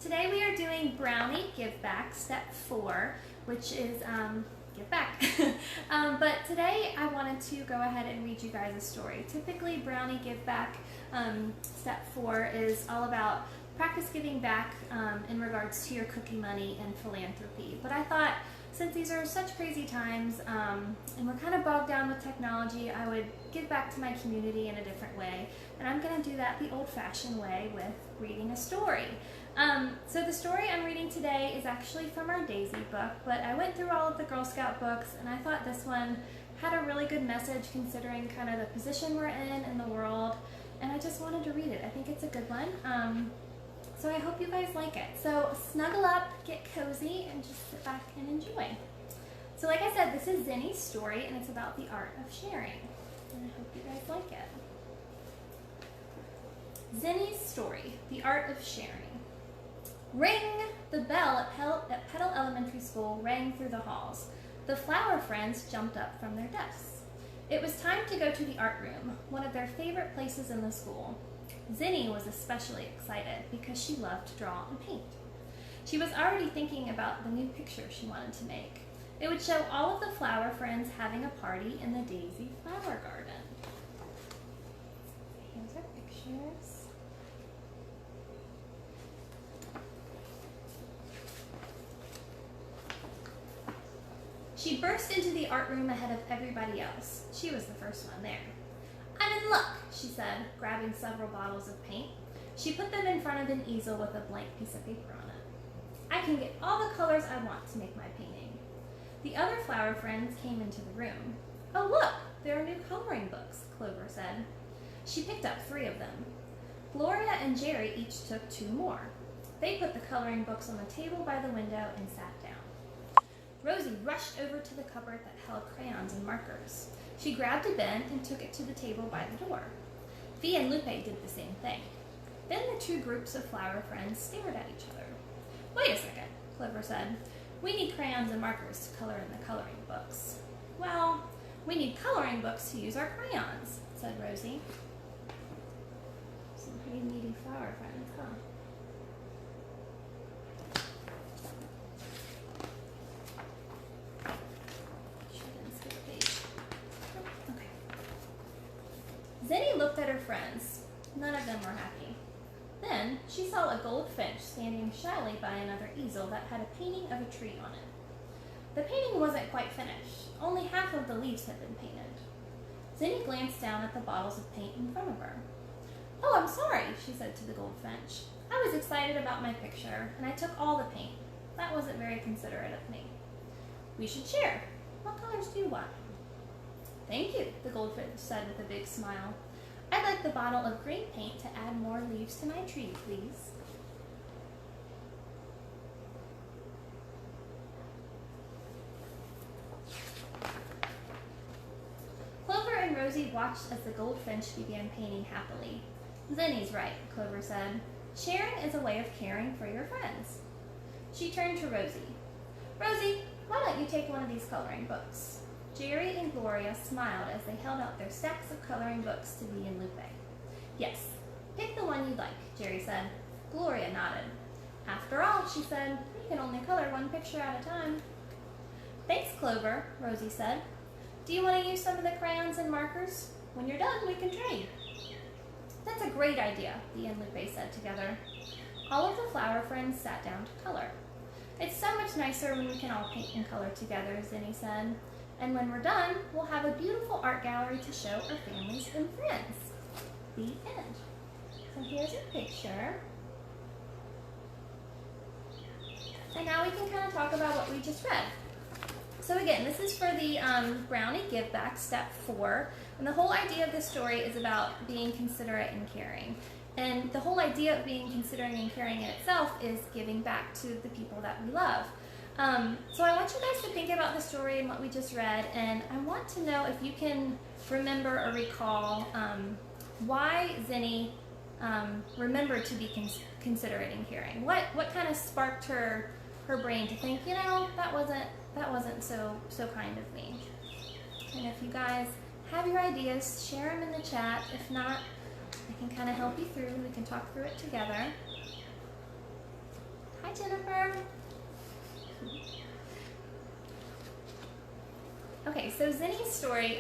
Today we are doing Brownie Give Back, step 4, which is give back. But today I wanted to go ahead and read you guys a story. Typically Brownie Give Back, step 4, is all about practice giving back in regards to your cookie money and philanthropy. But I thought, since these are such crazy times and we're kind of bogged down with technology, I would give back to my community in a different way. And I'm going to do that the old-fashioned way with reading a story. So the story I'm reading today is actually from our Daisy book, but I went through all of the Girl Scout books and I thought this one had a really good message considering kind of the position we're in the world, and I just wanted to read it. I think it's a good one. So I hope you guys like it. So snuggle up, get cozy, and just sit back and enjoy. So like I said, this is Zinny's story, and it's about the art of sharing. And I hope you guys like it. Zinny's story, the art of sharing. Ring! The bell at Petal Elementary School rang through the halls. The flower friends jumped up from their desks. It was time to go to the art room, one of their favorite places in the school. Zinny was especially excited because she loved to draw and paint. She was already thinking about the new picture she wanted to make. It would show all of the flower friends having a party in the Daisy flower garden. Here's our pictures. She burst into the art room ahead of everybody else. She was the first one there. "I'm in luck," she said, grabbing several bottles of paint. She put them in front of an easel with a blank piece of paper on it. "I can get all the colors I want to make my painting." The other flower friends came into the room. "Oh, look, there are new coloring books," Clover said. She picked up 3 of them. Gloria and Jerry each took 2 more. They put the coloring books on the table by the window and sat down. Rosie rushed over to the cupboard that held crayons and markers. She grabbed a bin and took it to the table by the door. Vi and Lupe did the same thing. Then the 2 groups of flower friends stared at each other. "Wait a second," Clover said. "We need crayons and markers to color in the coloring books." "Well, we need coloring books to use our crayons," said Rosie. Some pretty needy flower friends, huh? Zinny looked at her friends. None of them were happy. Then she saw a goldfinch standing shyly by another easel that had a painting of a tree on it. The painting wasn't quite finished. Only half of the leaves had been painted. Zinny glanced down at the bottles of paint in front of her. "Oh, I'm sorry," she said to the goldfinch. "I was excited about my picture, and I took all the paint. That wasn't very considerate of me." "We should share. What colors do you want?" "Thank you," the goldfinch said with a big smile. "I'd like the bottle of green paint to add more leaves to my tree, please." Clover and Rosie watched as the goldfinch began painting happily. "Zinny's right," Clover said. "Sharing is a way of caring for your friends." She turned to Rosie. "Rosie, why don't you take one of these coloring books?" Jerry and Gloria smiled as they held out their stacks of coloring books to Vi and Lupe. "Yes, pick the one you like," Jerry said. Gloria nodded. "After all," she said, "you can only color one picture at a time." "Thanks, Clover," Rosie said. "Do you want to use some of the crayons and markers? When you're done, we can trade." "That's a great idea," Vi and Lupe said together. All of the flower friends sat down to color. "It's so much nicer when we can all paint and color together," Zinny said. "And when we're done, we'll have a beautiful art gallery to show our families and friends." The end. So here's a picture. And now we can kind of talk about what we just read. So again, this is for the Brownie Give Back, step 4. And the whole idea of this story is about being considerate and caring. And the whole idea of being considerate and caring in itself is giving back to the people that we love. So I want you guys to think about the story and what we just read, and I want to know if you can remember or recall why Zinny remembered to be considerate and caring. What kind of sparked her brain to think, you know, that wasn't so kind of me. And if you guys have your ideas, share them in the chat. If not, I can kind of help you through and we can talk through it together. Hi, Jennifer. Okay, so Zinni's story,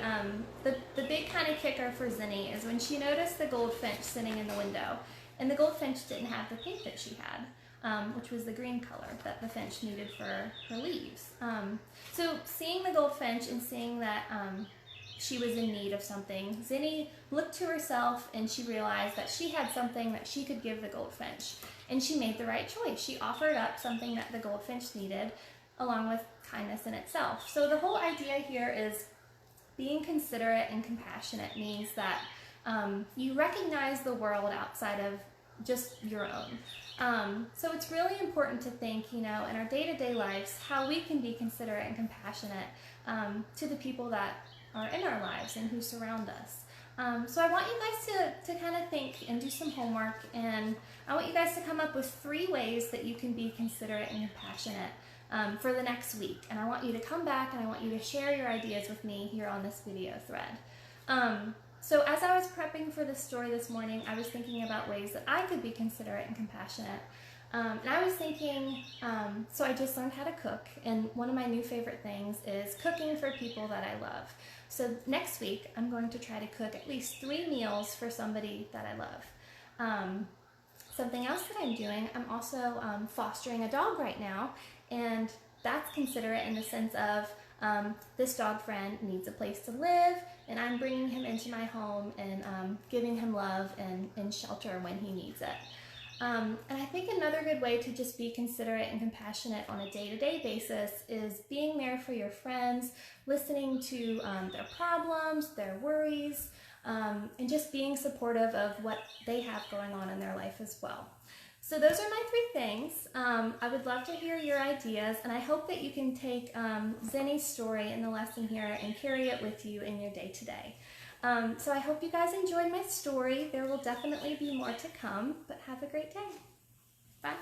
the big kind of kicker for Zinni is when she noticed the goldfinch sitting in the window, and the goldfinch didn't have the pink that she had, which was the green color that the finch needed for her leaves. So seeing the goldfinch and seeing that she was in need of something, Zinni looked to herself and she realized that she had something that she could give the goldfinch, and she made the right choice. She offered up something that the goldfinch needed, along with kindness in itself. So the whole idea here is being considerate and compassionate means that you recognize the world outside of just your own. So it's really important to think, in our day-to-day lives, how we can be considerate and compassionate to the people that are in our lives and who surround us. So I want you guys to kind of think and do some homework, and I want you guys to come up with 3 ways that you can be considerate and compassionate for the next week. And I want you to come back and I want you to share your ideas with me here on this video thread. So as I was prepping for this story this morning, I was thinking about ways that I could be considerate and compassionate. And I was thinking, so I just learned how to cook, and one of my new favorite things is cooking for people that I love. So next week, I'm going to try to cook at least 3 meals for somebody that I love. Something else that I'm doing, I'm also fostering a dog right now, and that's considerate in the sense of this dog friend needs a place to live, and I'm bringing him into my home and giving him love and shelter when he needs it. And I think another good way to just be considerate and compassionate on a day-to-day basis is being there for your friends, listening to their problems, their worries, and just being supportive of what they have going on in their life as well. So those are my 3 things. I would love to hear your ideas, and I hope that you can take Zinni's story in the lesson here and carry it with you in your day-to-day. So I hope you guys enjoyed my story. There will definitely be more to come, but have a great day. Bye.